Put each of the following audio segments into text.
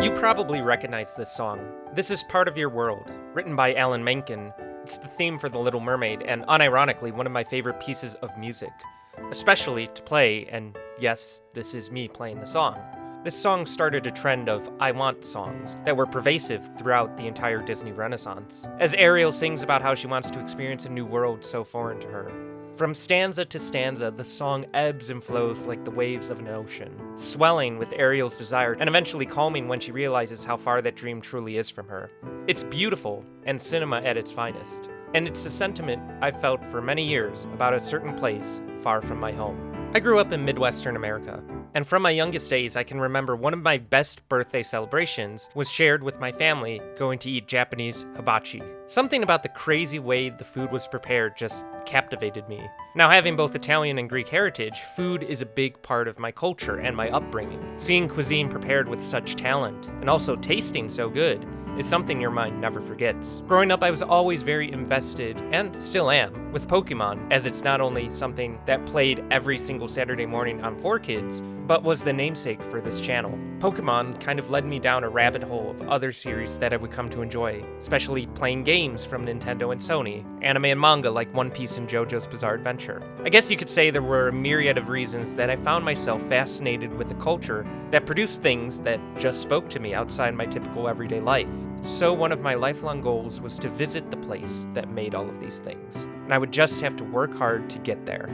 You probably recognize this song. This is Part of Your World, written by Alan Menken. It's the theme for The Little Mermaid, and unironically, one of my favorite pieces of music. Especially to play, and yes, this is me playing the song. This song started a trend of I want songs that were pervasive throughout the entire Disney Renaissance, as Ariel sings about how she wants to experience a new world so foreign to her. From stanza to stanza, the song ebbs and flows like the waves of an ocean, swelling with Ariel's desire and eventually calming when she realizes how far that dream truly is from her. It's beautiful and cinema at its finest, and it's a sentiment I've felt for many years about a certain place far from my home. I grew up in Midwestern America, and from my youngest days I can remember one of my best birthday celebrations was shared with my family going to eat Japanese hibachi. Something about the crazy way the food was prepared just captivated me. Now, having both Italian and Greek heritage, food is a big part of my culture and my upbringing. Seeing cuisine prepared with such talent, and also tasting so good, is something your mind never forgets. Growing up, I was always very invested, and still am, with Pokemon, as it's not only something that played every single Saturday morning on 4Kids, but was the namesake for this channel. Pokemon kind of led me down a rabbit hole of other series that I would come to enjoy, especially playing games from Nintendo and Sony, anime and manga like One Piece and JoJo's Bizarre Adventure. I guess you could say there were a myriad of reasons that I found myself fascinated with a culture that produced things that just spoke to me outside my typical everyday life. So one of my lifelong goals was to visit the place that made all of these things, and I would just have to work hard to get there.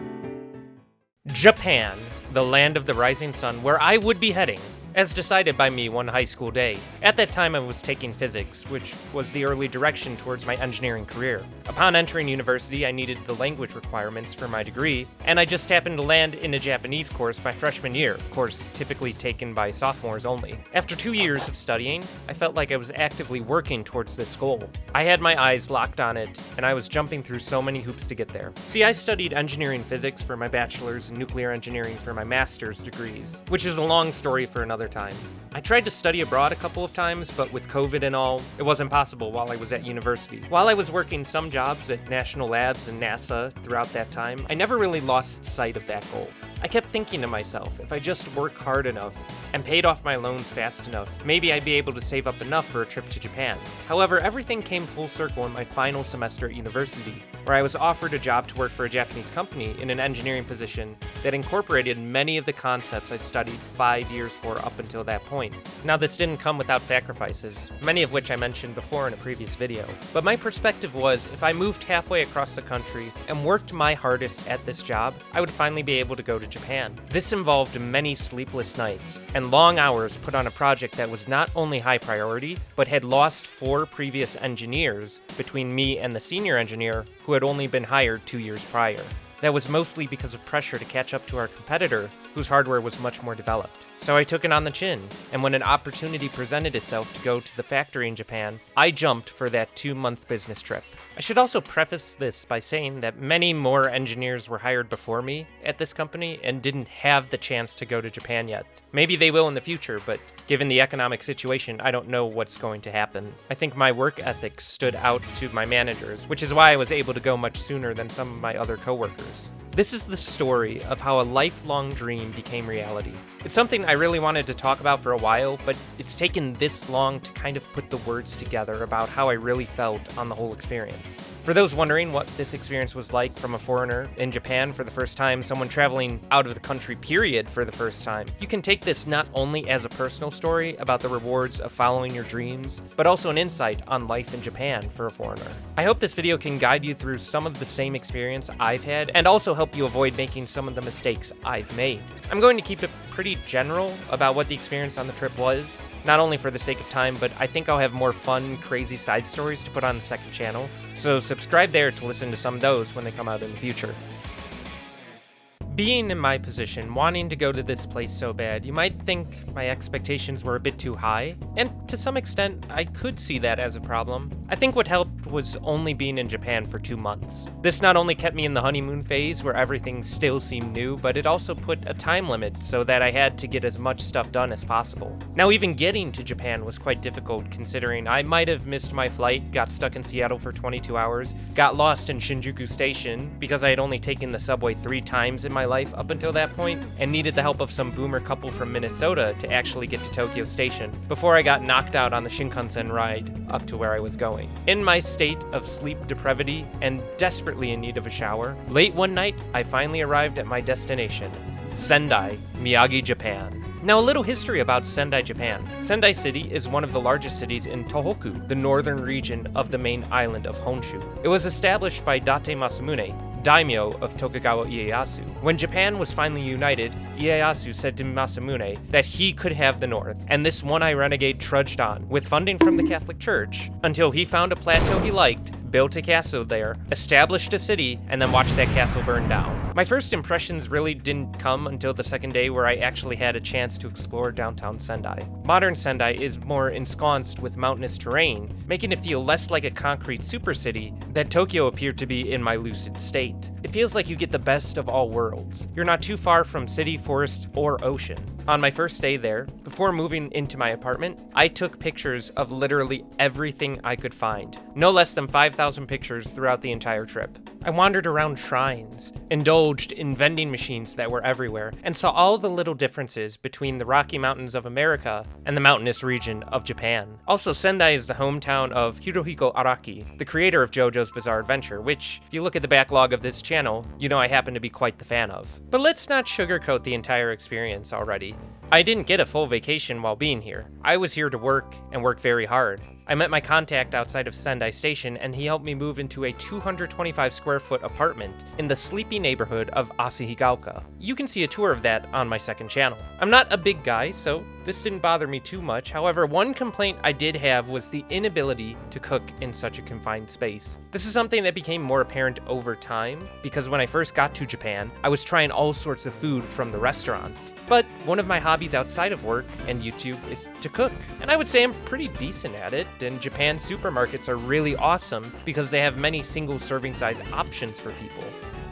Japan, the land of the rising sun, where I would be heading, as decided by me one high school day. At that time I was taking physics, which was the early direction towards my engineering career. Upon entering university, I needed the language requirements for my degree, and I just happened to land in a Japanese course my freshman year, a course typically taken by sophomores only. After 2 years of studying, I felt like I was actively working towards this goal. I had my eyes locked on it, and I was jumping through so many hoops to get there. See, I studied engineering physics for my bachelor's and nuclear engineering for my master's degrees, which is a long story for another time. I tried to study abroad a couple of times, but with COVID and all, it wasn't possible while I was at university. While I was working some jobs at national labs and NASA throughout that time, I never really lost sight of that goal. I kept thinking to myself, if I just work hard enough and paid off my loans fast enough, maybe I'd be able to save up enough for a trip to Japan. However, everything came full circle in my final semester at university, where I was offered a job to work for a Japanese company in an engineering position that incorporated many of the concepts I studied 5 years for up until that point. Now, this didn't come without sacrifices, many of which I mentioned before in a previous video, but my perspective was if I moved halfway across the country and worked my hardest at this job, I would finally be able to go to Japan. This involved many sleepless nights and long hours put on a project that was not only high priority, but had lost 4 previous engineers between me and the senior engineer who had only been hired 2 years prior. That was mostly because of pressure to catch up to our competitor, whose hardware was much more developed. So I took it on the chin, and when an opportunity presented itself to go to the factory in Japan, I jumped for that 2-month business trip. I should also preface this by saying that many more engineers were hired before me at this company and didn't have the chance to go to Japan yet. Maybe they will in the future, but given the economic situation, I don't know what's going to happen. I think my work ethic stood out to my managers, which is why I was able to go much sooner than some of my other coworkers. This is the story of how a lifelong dream became reality. It's something I really wanted to talk about for a while, but it's taken this long to kind of put the words together about how I really felt on the whole experience. For those wondering what this experience was like from a foreigner in Japan for the first time, someone traveling out of the country period for the first time, you can take this not only as a personal story about the rewards of following your dreams, but also an insight on life in Japan for a foreigner. I hope this video can guide you through some of the same experience I've had, and also help you avoid making some of the mistakes I've made. I'm going to keep it pretty general about what the experience on the trip was, not only for the sake of time, but I think I'll have more fun, crazy side stories to put on the second channel, so subscribe there to listen to some of those when they come out in the future. Being in my position, wanting to go to this place so bad, you might think my expectations were a bit too high, and to some extent, I could see that as a problem. I think what helped was only being in Japan for 2 months. This not only kept me in the honeymoon phase where everything still seemed new, but it also put a time limit so that I had to get as much stuff done as possible. Now, even getting to Japan was quite difficult considering I might have missed my flight, got stuck in Seattle for 22 hours, got lost in Shinjuku Station because I had only taken the subway 3 times in my my life up until that point and needed the help of some boomer couple from Minnesota to actually get to Tokyo Station before I got knocked out on the Shinkansen ride up to where I was going. In my state of sleep depravity and desperately in need of a shower, late one night I finally arrived at my destination, Sendai, Miyagi, Japan. Now, a little history about Sendai, Japan. Sendai City is one of the largest cities in Tohoku, the northern region of the main island of Honshu. It was established by Date Masamune, daimyo of Tokugawa Ieyasu. When Japan was finally united, Ieyasu said to Masamune that he could have the north, and this one-eyed renegade trudged on, with funding from the Catholic Church, until he found a plateau he liked, built a castle there, established a city, and then watched that castle burn down. My first impressions really didn't come until the second day where I actually had a chance to explore downtown Sendai. Modern Sendai is more ensconced with mountainous terrain, making it feel less like a concrete supercity that Tokyo appeared to be in my lucid state. It feels like you get the best of all worlds. You're not too far from city, forest, or ocean. On my first day there, before moving into my apartment, I took pictures of literally everything I could find. No less than 5,000 pictures throughout the entire trip. I wandered around shrines, indulged in vending machines that were everywhere, and saw all the little differences between the Rocky Mountains of America and the mountainous region of Japan. Also, Sendai is the hometown of Hirohiko Araki, the creator of JoJo's Bizarre Adventure, which, if you look at the backlog of this channel, you know I happen to be quite the fan of. But let's not sugarcoat the entire experience already. I didn't get a full vacation while being here. I was here to work, and work very hard. I met my contact outside of Sendai Station, and he helped me move into a 225 square foot apartment in the sleepy neighborhood of Ashihigaoka. You can see a tour of that on my second channel. I'm not a big guy, so this didn't bother me too much. However, one complaint I did have was the inability to cook in such a confined space. This is something that became more apparent over time, because when I first got to Japan, I was trying all sorts of food from the restaurants. But one of my hobbies outside of work and YouTube is to cook, and I would say I'm pretty decent at it. And Japan supermarkets are really awesome because they have many single serving size options for people.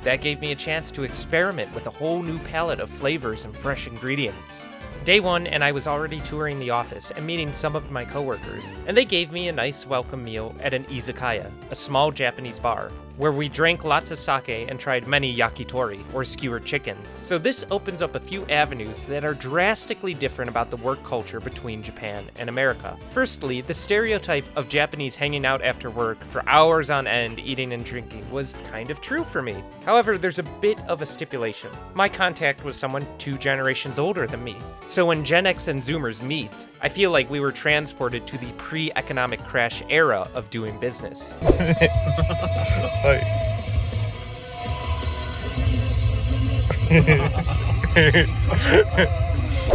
That gave me a chance to experiment with a whole new palette of flavors and fresh ingredients. Day one, and I was already touring the office and meeting some of my coworkers, and they gave me a nice welcome meal at an izakaya, a small Japanese bar, where we drank lots of sake and tried many yakitori, or skewered chicken. So this opens up a few avenues that are drastically different about the work culture between Japan and America. Firstly, the stereotype of Japanese hanging out after work for hours on end eating and drinking was kind of true for me. However, there's a bit of a stipulation. My contact was someone 2 generations older than me. So when Gen X and Zoomers meet, I feel like we were transported to the pre-economic crash era of doing business.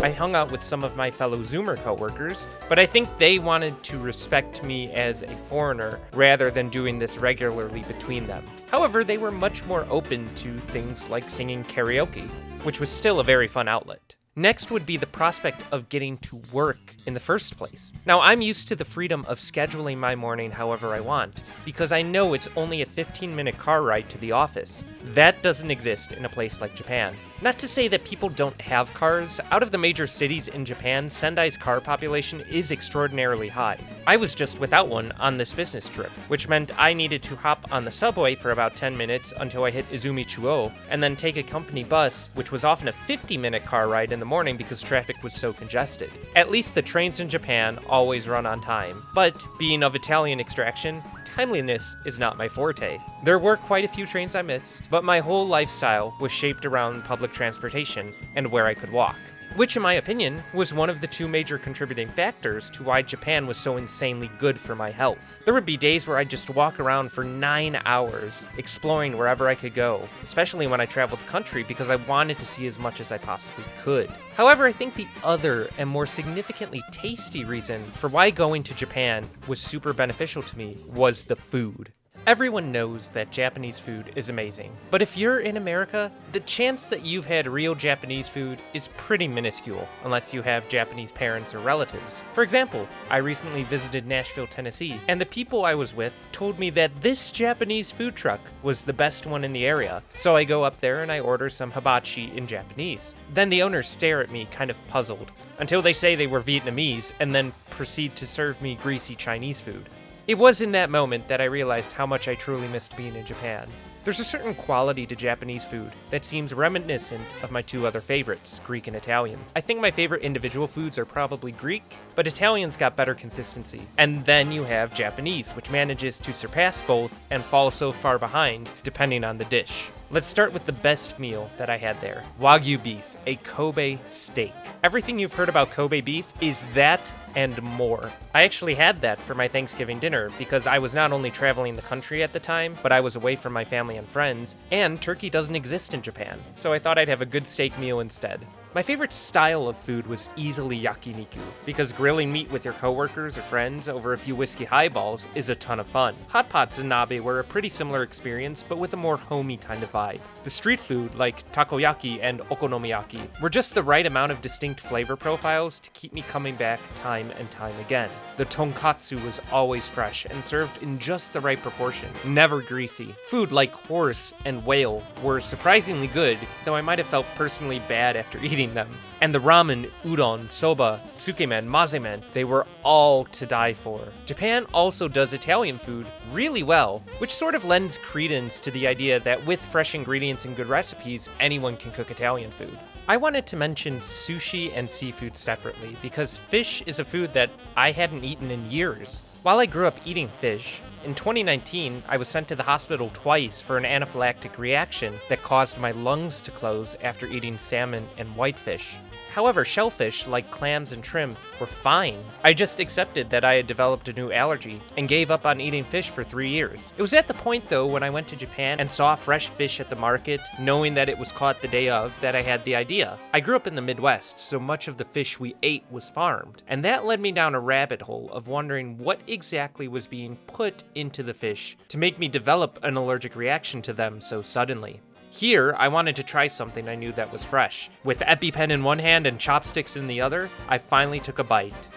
I hung out with some of my fellow Zoomer coworkers, but I think they wanted to respect me as a foreigner rather than doing this regularly between them. However, they were much more open to things like singing karaoke, which was still a very fun outlet. Next would be the prospect of getting to work in the first place. Now, I'm used to the freedom of scheduling my morning however I want, because I know it's only a 15-minute car ride to the office. That doesn't exist in a place like Japan. Not to say that people don't have cars. Out of the major cities in Japan, Sendai's car population is extraordinarily high. I was just without one on this business trip, which meant I needed to hop on the subway for about 10 minutes until I hit Izumi Chuo, and then take a company bus, which was often a 50-minute car ride in the morning because traffic was so congested. At least the trains in Japan always run on time, but being of Italian extraction, timeliness is not my forte. There were quite a few trains I missed, but my whole lifestyle was shaped around public transportation and where I could walk, which in my opinion was one of the 2 major contributing factors to why Japan was so insanely good for my health. There would be days where I'd just walk around for 9 hours, exploring wherever I could go, especially when I traveled the country because I wanted to see as much as I possibly could. However, I think the other and more significantly tasty reason for why going to Japan was super beneficial to me was the food. Everyone knows that Japanese food is amazing, but if you're in America, the chance that you've had real Japanese food is pretty minuscule, unless you have Japanese parents or relatives. For example, I recently visited Nashville, Tennessee, and the people I was with told me that this Japanese food truck was the best one in the area. So I go up there and I order some hibachi in Japanese. Then the owners stare at me kind of puzzled, until they say they were Vietnamese, and then proceed to serve me greasy Chinese food. It was in that moment that I realized how much I truly missed being in Japan. There's a certain quality to Japanese food that seems reminiscent of my two other favorites, Greek and Italian. I think my favorite individual foods are probably Greek, but Italian's got better consistency. And then you have Japanese, which manages to surpass both and fall so far behind, depending on the dish. Let's start with the best meal that I had there. Wagyu beef, a Kobe steak. Everything you've heard about Kobe beef is that and more. I actually had that for my Thanksgiving dinner because I was not only traveling the country at the time, but I was away from my family and friends, and turkey doesn't exist in Japan, so I thought I'd have a good steak meal instead. My favorite style of food was easily yakiniku, because grilling meat with your coworkers or friends over a few whiskey highballs is a ton of fun. Hot pots and nabe were a pretty similar experience, but with a more homey kind of vibe. The street food, like takoyaki and okonomiyaki, were just the right amount of distinct flavor profiles to keep me coming back time and time again. The tonkatsu was always fresh and served in just the right proportion, never greasy. Food like horse and whale were surprisingly good, though I might have felt personally bad after eating them. And the ramen, udon, soba, sukemen, mazemen, they were all to die for. Japan also does Italian food really well, which sort of lends credence to the idea that with fresh ingredients and good recipes, anyone can cook Italian food. I wanted to mention sushi and seafood separately because fish is a food that I hadn't eaten in years. While I grew up eating fish, in 2019, I was sent to the hospital twice for an anaphylactic reaction that caused my lungs to close after eating salmon and whitefish. However, shellfish, like clams and shrimp, were fine. I just accepted that I had developed a new allergy and gave up on eating fish for 3 years. It was at the point, though, when I went to Japan and saw fresh fish at the market, knowing that it was caught the day of, that I had the idea. I grew up in the Midwest, so much of the fish we ate was farmed, and that led me down a rabbit hole of wondering what exactly was being put into the fish to make me develop an allergic reaction to them so suddenly. Here, I wanted to try something I knew that was fresh. With EpiPen in one hand and chopsticks in the other, I finally took a bite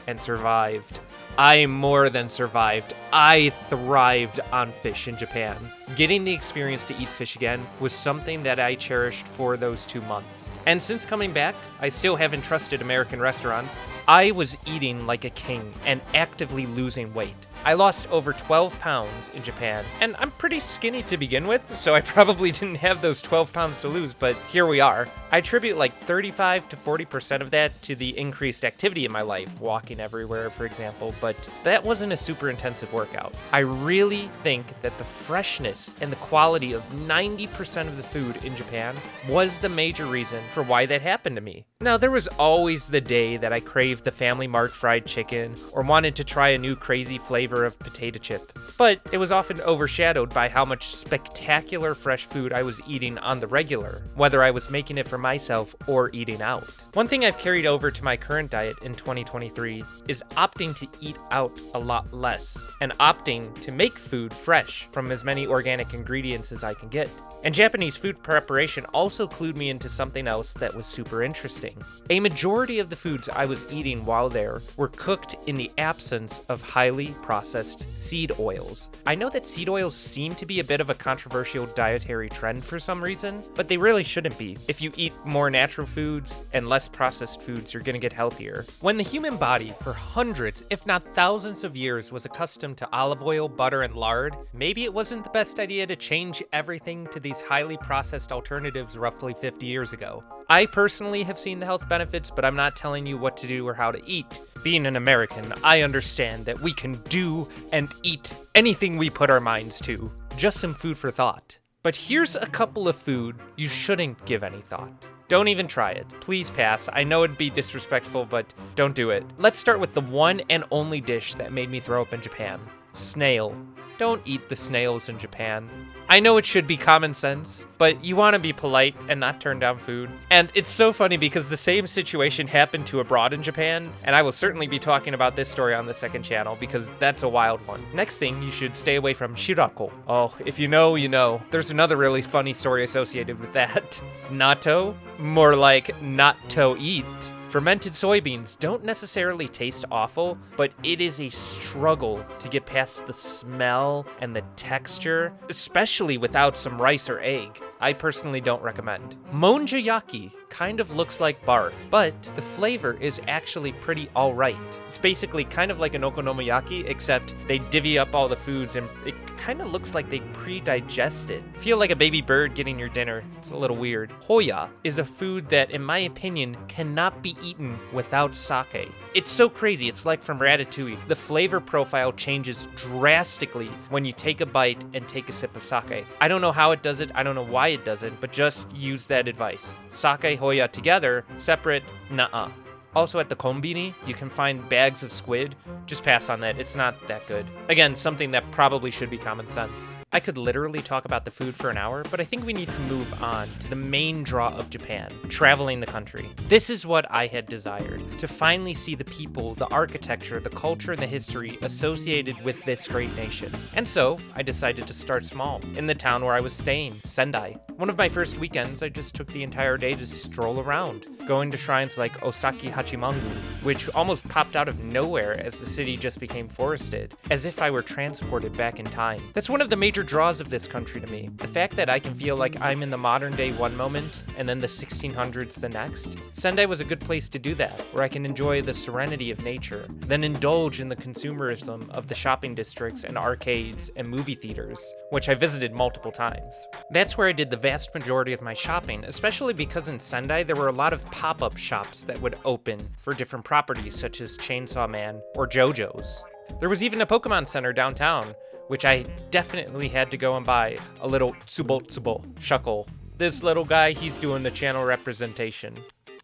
and survived. I more than survived. I thrived on fish in Japan. Getting the experience to eat fish again was something that I cherished for those 2 months. And since coming back, I still haven't trusted American restaurants. I was eating like a king and actively losing weight. I lost over 12 pounds in Japan, and I'm pretty skinny to begin with, so I probably didn't have those 12 pounds to lose, but here we are. I attribute like 35 to 40% of that to the increased activity in my life, walking everywhere, for example, but that wasn't a super intensive workout. I really think that the freshness and the quality of 90% of the food in Japan was the major reason for why that happened to me. Now, there was always the day that I craved the Family Mart fried chicken or wanted to try a new crazy flavor of potato chip, but it was often overshadowed by how much spectacular fresh food I was eating on the regular, whether I was making it for myself or eating out. One thing I've carried over to my current diet in 2023 is opting to eat out a lot less and opting to make food fresh from as many organic ingredients as I can get. And Japanese food preparation also clued me into something else that was super interesting. A majority of the foods I was eating while there were cooked in the absence of highly processed seed oils. I know that seed oils seem to be a bit of a controversial dietary trend for some reason, but they really shouldn't be. If you eat more natural foods and less processed foods, you're gonna get healthier. When the human body, for hundreds, if not thousands of years, was accustomed to olive oil, butter, and lard, maybe it wasn't the best idea to change everything to these highly processed alternatives roughly 50 years ago. I personally have seen the health benefits, but I'm not telling you what to do or how to eat. Being an American, I understand that we can do and eat anything we put our minds to. Just some food for thought. But here's a couple of food you shouldn't give any thought. Don't even try it. Please pass. I know it'd be disrespectful, but don't do it. Let's start with the one and only dish that made me throw up in Japan. Snail. Don't eat the snails in Japan. I know it should be common sense, but you want to be polite and not turn down food. And it's so funny because the same situation happened to abroad in Japan, and I will certainly be talking about this story on the second channel because that's a wild one. Next thing, you should stay away from shirako. Oh, if you know, you know. There's another really funny story associated with that. Natto? More like not to eat. Fermented soybeans don't necessarily taste awful, but it is a struggle to get past the smell and the texture, especially without some rice or egg. I personally don't recommend. Monjayaki kind of looks like barf, but the flavor is actually pretty alright. It's basically kind of like an okonomiyaki, except they divvy up all the foods and it kind of looks like they pre-digest it. Feel like a baby bird getting your dinner. It's a little weird. Hoya is a food that, in my opinion, cannot be eaten without sake. It's so crazy. It's like from Ratatouille. The flavor profile changes drastically when you take a bite and take a sip of sake. I don't know how it does it. I don't know why it does it, but just use that advice. Sake, Hoya together, separate, nuh-uh. Also at the konbini, you can find bags of squid. Just pass on that. It's not that good. Again, something that probably should be common sense. I could literally talk about the food for an hour, but I think we need to move on to the main draw of Japan, traveling the country. This is what I had desired, to finally see the people, the architecture, the culture, and the history associated with this great nation. And so, I decided to start small, in the town where I was staying, Sendai. One of my first weekends, I just took the entire day to stroll around, going to shrines like Osaki Hachimangu, which almost popped out of nowhere as the city just became forested, as if I were transported back in time. That's one of the major draws of this country to me. The fact that I can feel like I'm in the modern day one moment and then the 1600s the next. Sendai was a good place to do that, where I can enjoy the serenity of nature, then indulge in the consumerism of the shopping districts and arcades and movie theaters, which I visited multiple times. That's where I did the vast majority of my shopping, especially because in Sendai there were a lot of pop-up shops that would open for different properties such as Chainsaw Man or JoJo's. There was even a Pokemon Center downtown, which I definitely had to go and buy a little Tsubotsubo Shuckle. This little guy, he's doing the channel representation.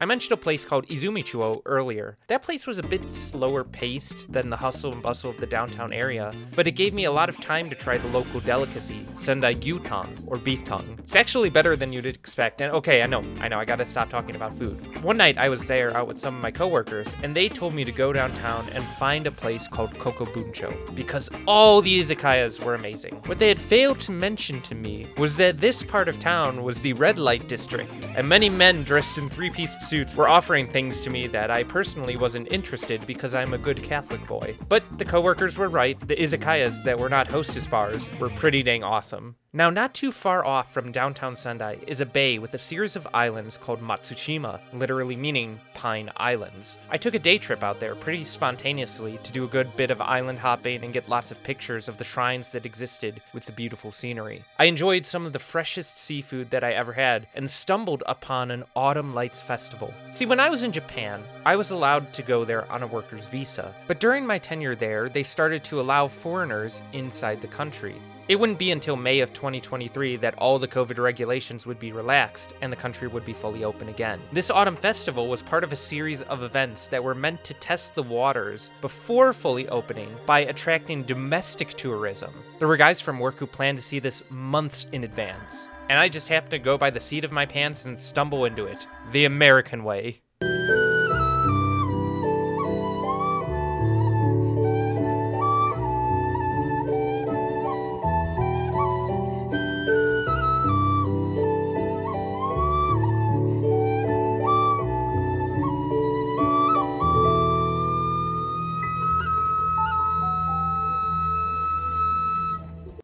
I mentioned a place called Izumichuo earlier. That place was a bit slower paced than the hustle and bustle of the downtown area, but it gave me a lot of time to try the local delicacy, Sendai gyutan, or beef tongue. It's actually better than you'd expect, and okay, I know, I gotta stop talking about food. One night I was there out with some of my coworkers, and they told me to go downtown and find a place called Kokobuncho, because all the izakayas were amazing. What they had failed to mention to me was that this part of town was the red light district, and many men dressed in three-piece suits were offering things to me that I personally wasn't interested because I'm a good Catholic boy. But the coworkers were right, the izakayas that were not hostess bars were pretty dang awesome. Now, not too far off from downtown Sendai is a bay with a series of islands called Matsushima, literally meaning Pine Islands. I took a day trip out there pretty spontaneously to do a good bit of island hopping and get lots of pictures of the shrines that existed with the beautiful scenery. I enjoyed some of the freshest seafood that I ever had and stumbled upon an autumn lights festival. See, when I was in Japan, I was allowed to go there on a worker's visa, but during my tenure there, they started to allow foreigners inside the country. It wouldn't be until May of 2023 that all the COVID regulations would be relaxed and the country would be fully open again. This autumn festival was part of a series of events that were meant to test the waters before fully opening by attracting domestic tourism. There were guys from work who planned to see this months in advance, and I just happened to go by the seat of my pants and stumble into it, the American way.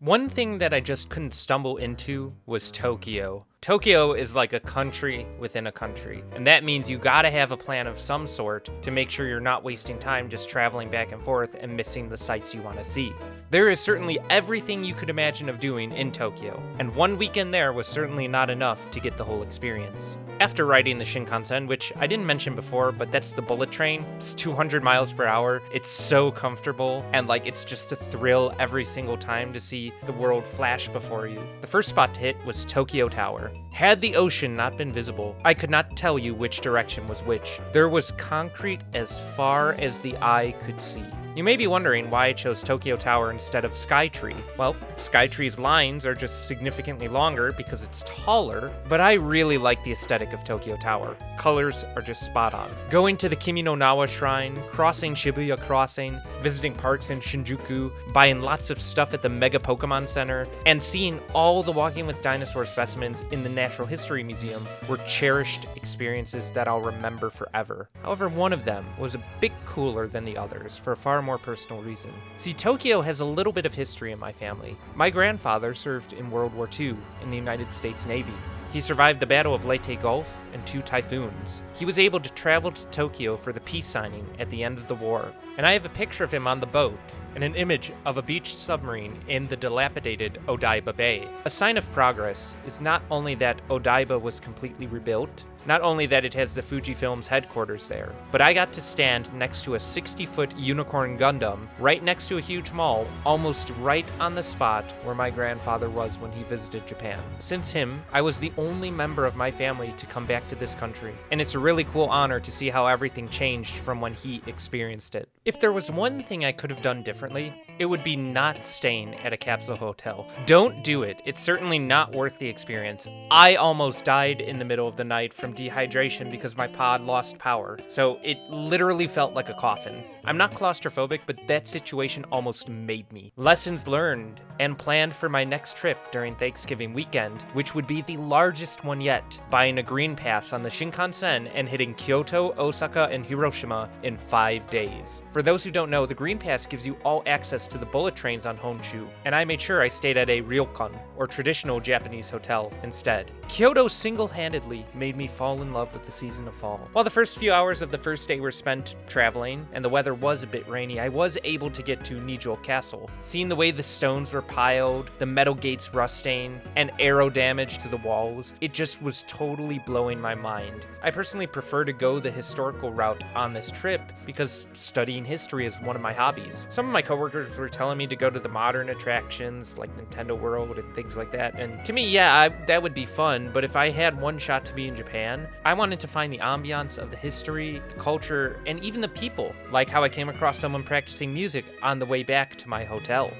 One thing that I just couldn't stumble into was Tokyo. Tokyo is like a country within a country, and that means you gotta have a plan of some sort to make sure you're not wasting time just traveling back and forth and missing the sights you want to see. There is certainly everything you could imagine of doing in Tokyo, and one weekend there was certainly not enough to get the whole experience. After riding the Shinkansen, which I didn't mention before, but that's the bullet train, it's 200 miles per hour, it's so comfortable, and it's just a thrill every single time to see the world flash before you. The first spot to hit was Tokyo Tower. Had the ocean not been visible, I could not tell you which direction was which. There was concrete as far as the eye could see. You may be wondering why I chose Tokyo Tower instead of Skytree. Well, Skytree's lines are just significantly longer because it's taller, but I really like the aesthetic of Tokyo Tower. Colors are just spot on. Going to the Kimi no Nawa Shrine, crossing Shibuya Crossing, visiting parks in Shinjuku, buying lots of stuff at the Mega Pokemon Center, and seeing all the Walking with Dinosaur specimens in the Natural History Museum were cherished experiences that I'll remember forever. However, one of them was a bit cooler than the others for a far more personal reason. See, Tokyo has a little bit of history in my family. My grandfather served in World War II in the United States Navy. He survived the Battle of Leyte Gulf and 2 typhoons. He was able to travel to Tokyo for the peace signing at the end of the war. And I have a picture of him on the boat and an image of a beached submarine in the dilapidated Odaiba Bay. A sign of progress is not only that Odaiba was completely rebuilt, not only that it has the Fujifilm's headquarters there, but I got to stand next to a 60-foot Unicorn Gundam right next to a huge mall, almost right on the spot where my grandfather was when he visited Japan. Since him, I was the only member of my family to come back to this country, and it's a really cool honor to see how everything changed from when he experienced it. If there was one thing I could have done differently, it would be not staying at a capsule hotel. Don't do it. It's certainly not worth the experience. I almost died in the middle of the night from dehydration because my pod lost power, so it literally felt like a coffin. I'm not claustrophobic, but that situation almost made me. Lessons learned and planned for my next trip during Thanksgiving weekend, which would be the largest one yet, buying a green pass on the Shinkansen and hitting Kyoto, Osaka, and Hiroshima in 5 days. For those who don't know, the green pass gives you all access to the bullet trains on Honshu, and I made sure I stayed at a ryokan, or traditional Japanese hotel, instead. Kyoto single-handedly made me fall in love with the season of fall. While the first few hours of the first day were spent traveling, and the weather was a bit rainy, I was able to get to Nijo Castle. Seeing the way the stones were piled, the metal gates rusting, and arrow damage to the walls, it just was totally blowing my mind. I personally prefer to go the historical route on this trip because studying history is one of my hobbies. Some of my coworkers were telling me to go to the modern attractions like Nintendo World and things like that, and to me, yeah, that would be fun, but if I had one shot to be in Japan, I wanted to find the ambiance of the history, the culture, and even the people, like how I came across someone practicing music on the way back to my hotel.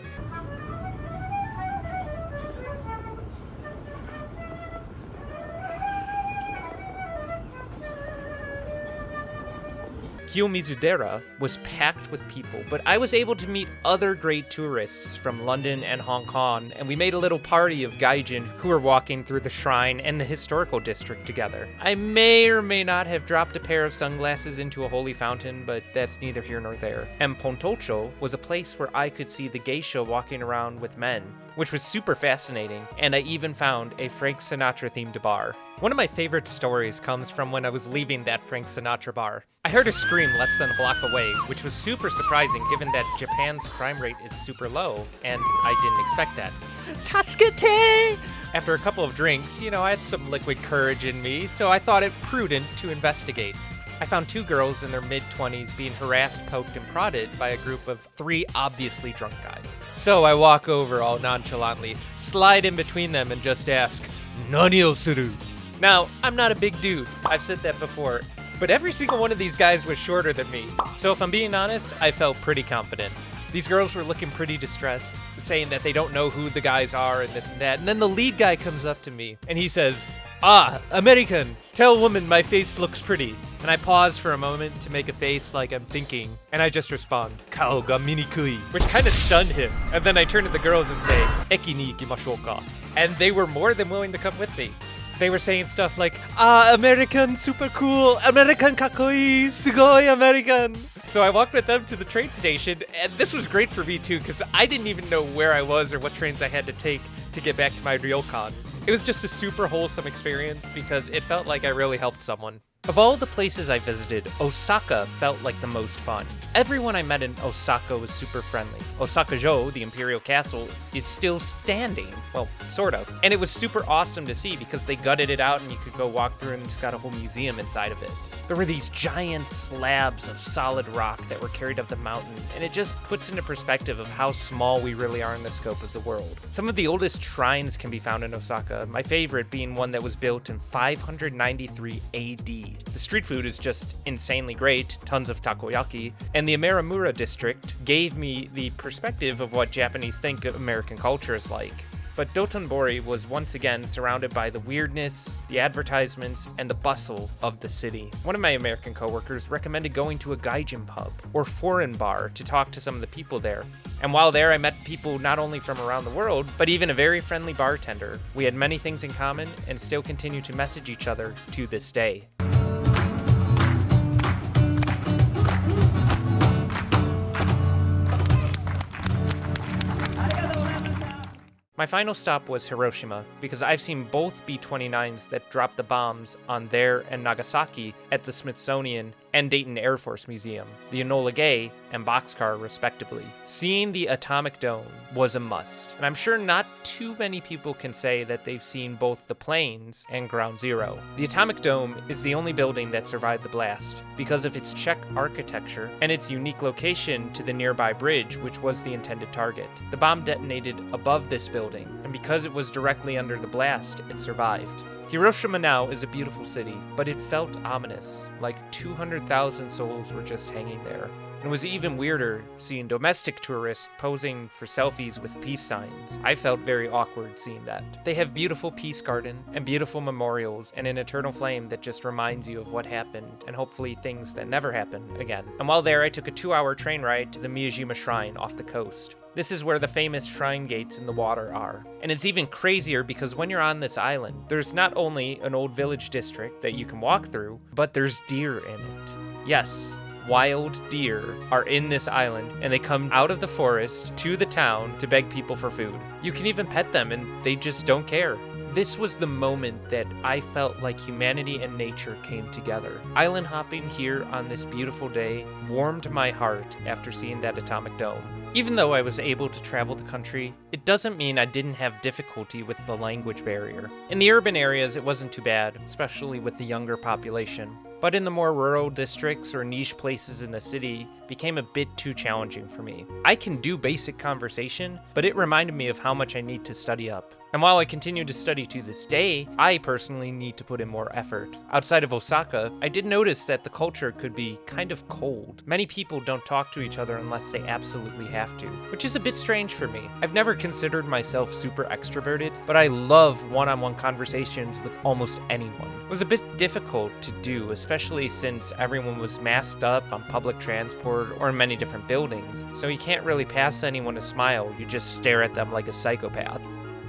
Kiyomizu-dera was packed with people, but I was able to meet other great tourists from London and Hong Kong, and we made a little party of gaijin who were walking through the shrine and the historical district together. I may or may not have dropped a pair of sunglasses into a holy fountain, but that's neither here nor there. And Pontocho was a place where I could see the geisha walking around with men, which was super fascinating, and I even found a Frank Sinatra-themed bar. One of my favorite stories comes from when I was leaving that Frank Sinatra bar. I heard a scream less than a block away, which was super surprising given that Japan's crime rate is super low, and I didn't expect that. Tasukete! After a couple of drinks, I had some liquid courage in me, so I thought it prudent to investigate. I found 2 girls in their mid-20s being harassed, poked, and prodded by a group of 3 obviously drunk guys. So I walk over all nonchalantly, slide in between them, and just ask, "Nani o suru?" Now, I'm not a big dude, I've said that before, but every single one of these guys was shorter than me, so if I'm being honest, I felt pretty confident. These girls were looking pretty distressed, saying that they don't know who the guys are and this and that, and then the lead guy comes up to me, and he says, "Ah, American, tell woman my face looks pretty." And I pause for a moment to make a face like I'm thinking, and I just respond, "Kao ga minikui," which kind of stunned him, and then I turn to the girls and say, "Eki ni ikimashou ka," and they were more than willing to come with me. They were saying stuff like, "Ah, American, super cool, American kakoi, sugoi American." So I walked with them to the train station, and this was great for me too, because I didn't even know where I was or what trains I had to take to get back to my ryokan. It was just a super wholesome experience because it felt like I really helped someone. Of all the places I visited, Osaka felt like the most fun. Everyone I met in Osaka was super friendly. Osaka-jo, the imperial castle, is still standing. Well, sort of. And it was super awesome to see because they gutted it out and you could go walk through and it's got a whole museum inside of it. There were these giant slabs of solid rock that were carried up the mountain, and it just puts into perspective of how small we really are in the scope of the world. Some of the oldest shrines can be found in Osaka, my favorite being one that was built in 593 AD. The street food is just insanely great, tons of takoyaki, and the Amaramura district gave me the perspective of what Japanese think of American culture is like. But Dotonbori was once again surrounded by the weirdness, the advertisements, and the bustle of the city. One of my American coworkers recommended going to a gaijin pub, or foreign bar, to talk to some of the people there. And while there, I met people not only from around the world, but even a very friendly bartender. We had many things in common, and still continue to message each other to this day. My final stop was Hiroshima, because I've seen both B-29s that dropped the bombs on there and Nagasaki at the Smithsonian and Dayton Air Force Museum, the Enola Gay and Boxcar respectively. Seeing the atomic dome was a must, and I'm sure not too many people can say that they've seen both the planes and Ground Zero. The atomic dome is the only building that survived the blast because of its Czech architecture and its unique location to the nearby bridge, which was the intended target. The bomb detonated above this building, and because it was directly under the blast, it survived. Hiroshima now is a beautiful city, but it felt ominous, like 200,000 souls were just hanging there. And it was even weirder seeing domestic tourists posing for selfies with peace signs. I felt very awkward seeing that. They have beautiful peace garden and beautiful memorials and an eternal flame that just reminds you of what happened and hopefully things that never happen again. And while there, I took a 2-hour train ride to the Miyajima Shrine off the coast. This is where the famous shrine gates in the water are. And it's even crazier because when you're on this island, there's not only an old village district that you can walk through, but there's deer in it. Yes, wild deer are in this island, and they come out of the forest to the town to beg people for food. You can even pet them, and they just don't care. This was the moment that I felt like humanity and nature came together. Island hopping here on this beautiful day warmed my heart after seeing that atomic dome. Even though I was able to travel the country, it doesn't mean I didn't have difficulty with the language barrier. In the urban areas, it wasn't too bad, especially with the younger population. But in the more rural districts or niche places in the city, became a bit too challenging for me. I can do basic conversation, but it reminded me of how much I need to study up. And while I continue to study to this day, I personally need to put in more effort. Outside of Osaka, I did notice that the culture could be kind of cold. Many people don't talk to each other unless they absolutely have to, which is a bit strange for me. I've never considered myself super extroverted, but I love one-on-one conversations with almost anyone. It was a bit difficult to do, especially since everyone was masked up on public transport or in many different buildings, so you can't really pass anyone a smile, you just stare at them like a psychopath.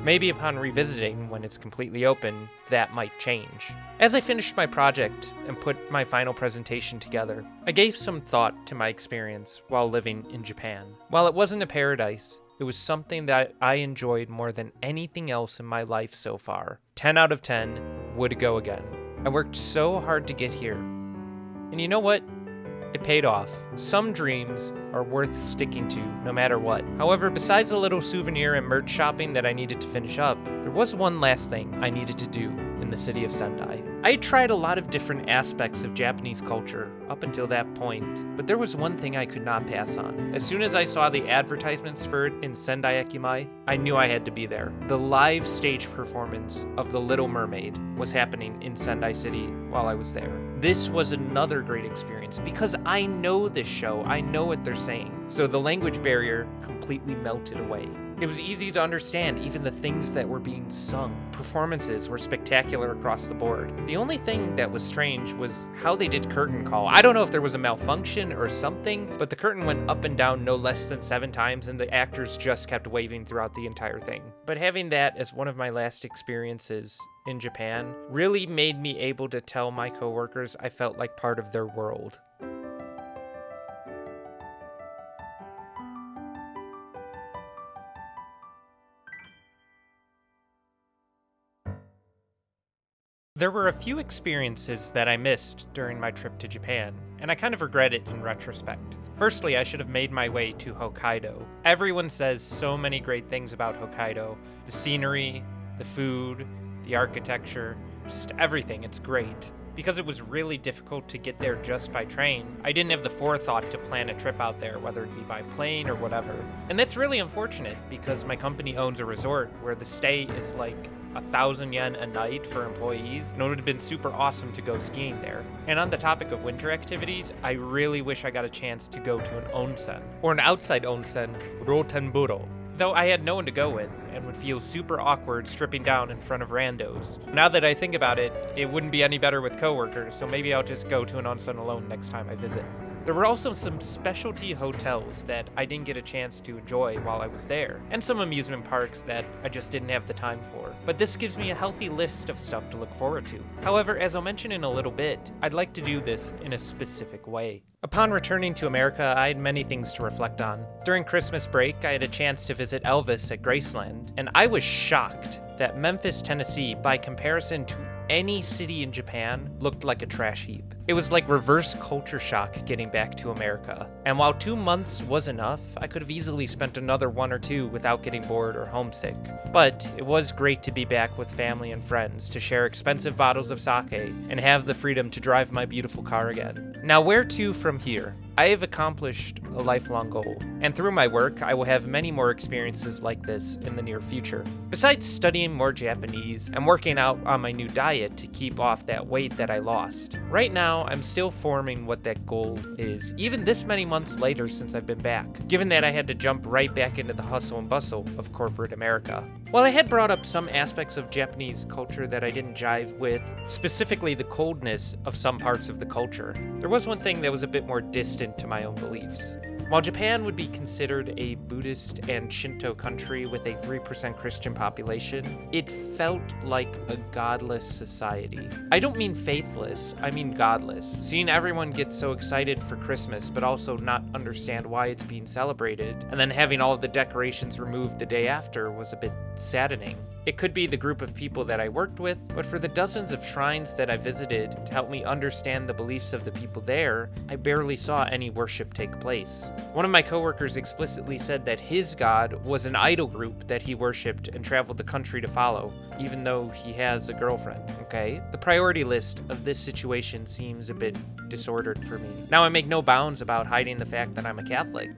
Maybe upon revisiting, when it's completely open, that might change. As I finished my project and put my final presentation together, I gave some thought to my experience while living in Japan. While it wasn't a paradise, it was something that I enjoyed more than anything else in my life so far. 10 out of 10, would go again. I worked so hard to get here. And you know what? It paid off. Some dreams are worth sticking to, no matter what. However, besides a little souvenir and merch shopping that I needed to finish up, there was one last thing I needed to do in the city of Sendai. I had tried a lot of different aspects of Japanese culture up until that point, but there was one thing I could not pass on. As soon as I saw the advertisements for it in Sendai Ekimai, I knew I had to be there. The live stage performance of The Little Mermaid was happening in Sendai City while I was there. This was another great experience because I know this show, I know what they're saying, so the language barrier completely melted away. It was easy to understand even the things that were being sung. Performances were spectacular across the board. The only thing that was strange was how they did curtain call. I don't know if there was a malfunction or something, but the curtain went up and down no less than 7 times and the actors just kept waving throughout the entire thing. But having that as one of my last experiences in Japan really made me able to tell my coworkers I felt like part of their world. There were a few experiences that I missed during my trip to Japan, and I kind of regret it in retrospect. Firstly, I should have made my way to Hokkaido. Everyone says so many great things about Hokkaido. The scenery, the food, the architecture, just everything, it's great. Because it was really difficult to get there just by train, I didn't have the forethought to plan a trip out there, whether it be by plane or whatever. And that's really unfortunate because my company owns a resort where the stay is like 1,000 yen a night for employees, and it would have been super awesome to go skiing there. And on the topic of winter activities, I really wish I got a chance to go to an onsen, or an outside onsen, rotenburo. Though I had no one to go with, and would feel super awkward stripping down in front of randos. Now that I think about it, it wouldn't be any better with coworkers, so maybe I'll just go to an onsen alone next time I visit. There were also some specialty hotels that I didn't get a chance to enjoy while I was there, and some amusement parks that I just didn't have the time for. But this gives me a healthy list of stuff to look forward to. However, as I'll mention in a little bit, I'd like to do this in a specific way. Upon returning to America, I had many things to reflect on. During Christmas break, I had a chance to visit Elvis at Graceland, and I was shocked that Memphis, Tennessee, by comparison to any city in Japan, looked like a trash heap. It was like reverse culture shock getting back to America. And while 2 months was enough, I could have easily spent another 1 or 2 without getting bored or homesick. But it was great to be back with family and friends, to share expensive bottles of sake, and have the freedom to drive my beautiful car again. Now, where to from here? I have accomplished a lifelong goal, and through my work, I will have many more experiences like this in the near future. Besides studying more Japanese, I'm working out on my new diet to keep off that weight that I lost. Right now, I'm still forming what that goal is, even this many months later since I've been back, given that I had to jump right back into the hustle and bustle of corporate America. While I had brought up some aspects of Japanese culture that I didn't jive with, specifically the coldness of some parts of the culture, there was one thing that was a bit more distant to my own beliefs. While Japan would be considered a Buddhist and Shinto country with a 3% Christian population, it felt like a godless society. I don't mean faithless, I mean godless. Seeing everyone get so excited for Christmas but also not understand why it's being celebrated, and then having all of the decorations removed the day after was a bit saddening. It could be the group of people that I worked with, but for the dozens of shrines that I visited to help me understand the beliefs of the people there, I barely saw any worship take place. One of my coworkers explicitly said that his god was an idol group that he worshipped and traveled the country to follow, even though he has a girlfriend, okay? The priority list of this situation seems a bit disordered for me. Now, I make no bounds about hiding the fact that I'm a Catholic.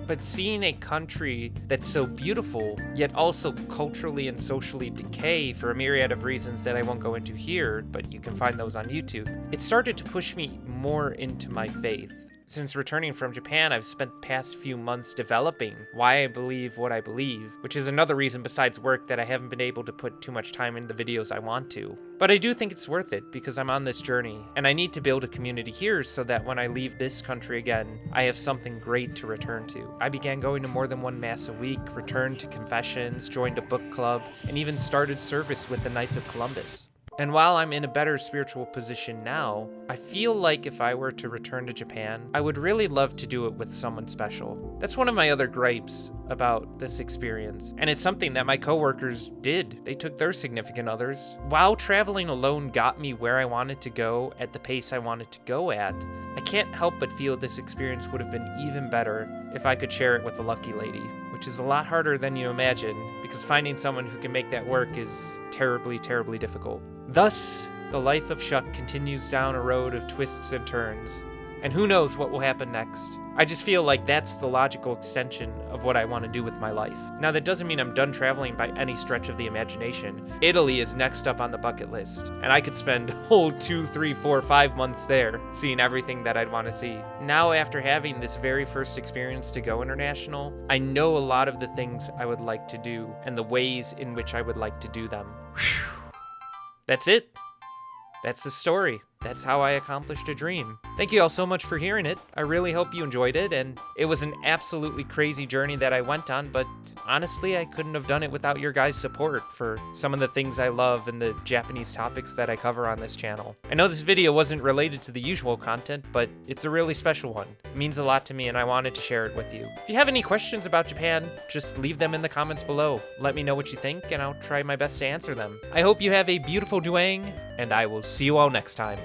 But seeing a country that's so beautiful, yet also culturally and socially decay for a myriad of reasons that I won't go into here, but you can find those on YouTube, it started to push me more into my faith. Since returning from Japan, I've spent the past few months developing why I believe what I believe, which is another reason besides work that I haven't been able to put too much time into the videos I want to. But I do think it's worth it because I'm on this journey, and I need to build a community here so that when I leave this country again, I have something great to return to. I began going to more than one mass a week, returned to confessions, joined a book club, and even started service with the Knights of Columbus. And while I'm in a better spiritual position now, I feel like if I were to return to Japan, I would really love to do it with someone special. That's one of my other gripes about this experience, and it's something that my coworkers did. They took their significant others. While traveling alone got me where I wanted to go at the pace I wanted to go at, I can't help but feel this experience would have been even better if I could share it with a lucky lady, which is a lot harder than you imagine, because finding someone who can make that work is terribly, terribly difficult. Thus, the life of Shuck continues down a road of twists and turns, and who knows what will happen next. I just feel like that's the logical extension of what I want to do with my life. Now, that doesn't mean I'm done traveling by any stretch of the imagination. Italy is next up on the bucket list, and I could spend a whole 2, 3, 4, 5 months there, seeing everything that I'd want to see. Now, after having this very first experience to go international, I know a lot of the things I would like to do, and the ways in which I would like to do them. That's it. That's the story. That's how I accomplished a dream. Thank you all so much for hearing it. I really hope you enjoyed it, and it was an absolutely crazy journey that I went on, but honestly, I couldn't have done it without your guys' support for some of the things I love and the Japanese topics that I cover on this channel. I know this video wasn't related to the usual content, but it's a really special one. It means a lot to me, and I wanted to share it with you. If you have any questions about Japan, just leave them in the comments below. Let me know what you think, and I'll try my best to answer them. I hope you have a beautiful doing, and I will see you all next time.